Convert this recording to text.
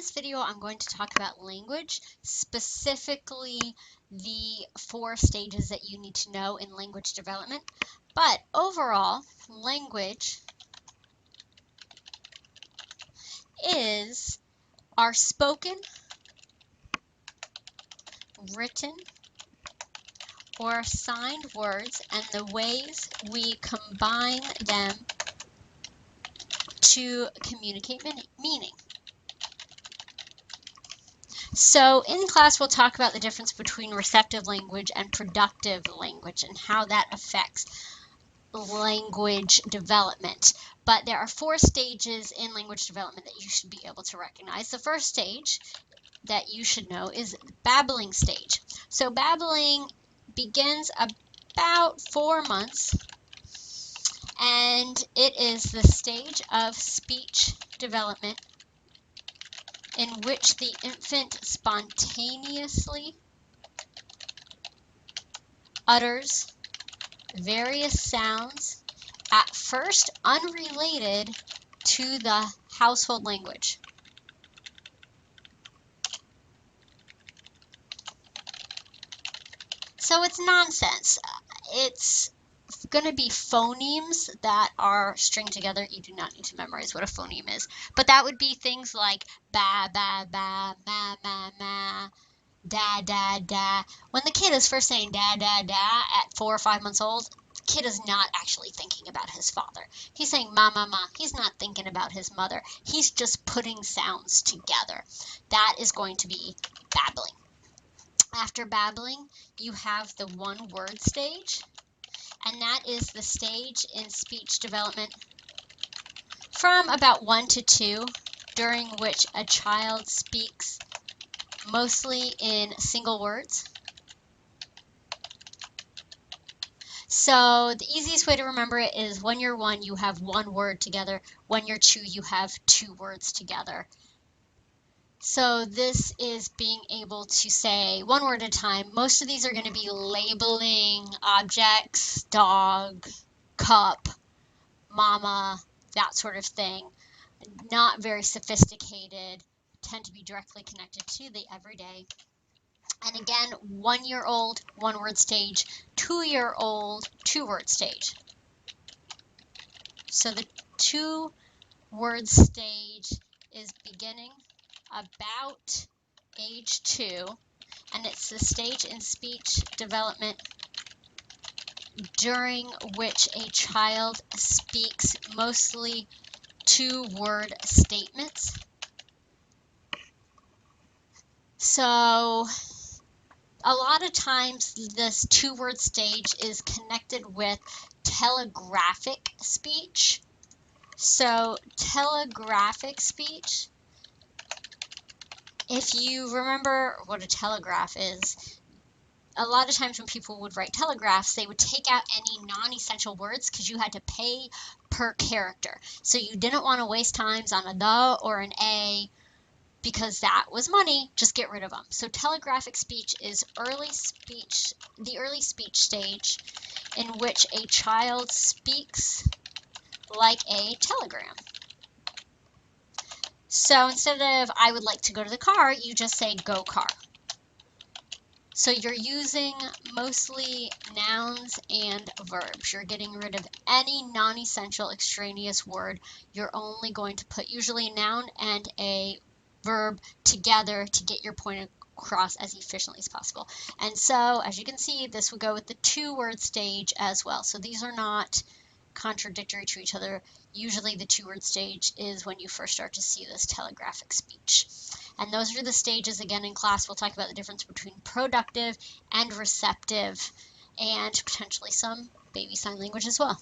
this video, I'm going to talk about language, specifically the 4 stages that you need to know in language development. But overall, language are spoken, written, or signed words and the ways we combine them to communicate meaning. So in class, we'll talk about the difference between receptive language and productive language and how that affects language development. But there are 4 stages in language development that you should be able to recognize. The first stage that you should know is the babbling stage. So babbling begins about 4 months, and it is the stage of speech development in which the infant spontaneously utters various sounds, at first unrelated to the household language. So it's nonsense. It's going to be phonemes that are stringed together. You do not need to memorize what a phoneme is, but that would be things like ba, ba, ba, ma, ma, ma, da, da, da. When the kid is first saying da, da, da at 4 or 5 months old, the kid is not actually thinking about his father. He's saying ma, ma, ma. He's not thinking about his mother. He's just putting sounds together. That is going to be babbling. After babbling, you have the one-word stage, and that is the stage in speech development from about 1 to 2, during which a child speaks mostly in single words. So the easiest way to remember it is when you're 1, you have 1 word together. When you're 2, you have 2 words together. So this is being able to say 1 word at a time. Most of these are going to be labeling objects, dog, cup, mama, that sort of thing. Not very sophisticated, tend to be directly connected to the everyday. And again, 1-year-old, 1-word stage, 2-year-old, 2-word stage. So the 2-word stage is beginning about age 2, and it's the stage in speech development during which a child speaks mostly 2-word statements. So a lot of times this 2-word stage is connected with telegraphic speech. So telegraphic speech, if you remember what a telegraph is, a lot of times when people would write telegraphs, they would take out any non-essential words because you had to pay per character. So you didn't want to waste times on a the or an a because that was money. Just get rid of them. So telegraphic speech is the early speech stage in which a child speaks like a telegram. So instead of I would like to go to the car, you just say go car. So you're using mostly nouns and verbs. You're getting rid of any non-essential extraneous word. You're only going to put usually a noun and a verb together to get your point across as efficiently as possible. And so, as you can see, this would go with the 2-word stage as well. So these are not contradictory to each other. Usually the 2-word stage is when you first start to see this telegraphic speech. And those are the stages. Again, in class, we'll talk about the difference between productive and receptive, and potentially some baby sign language as well.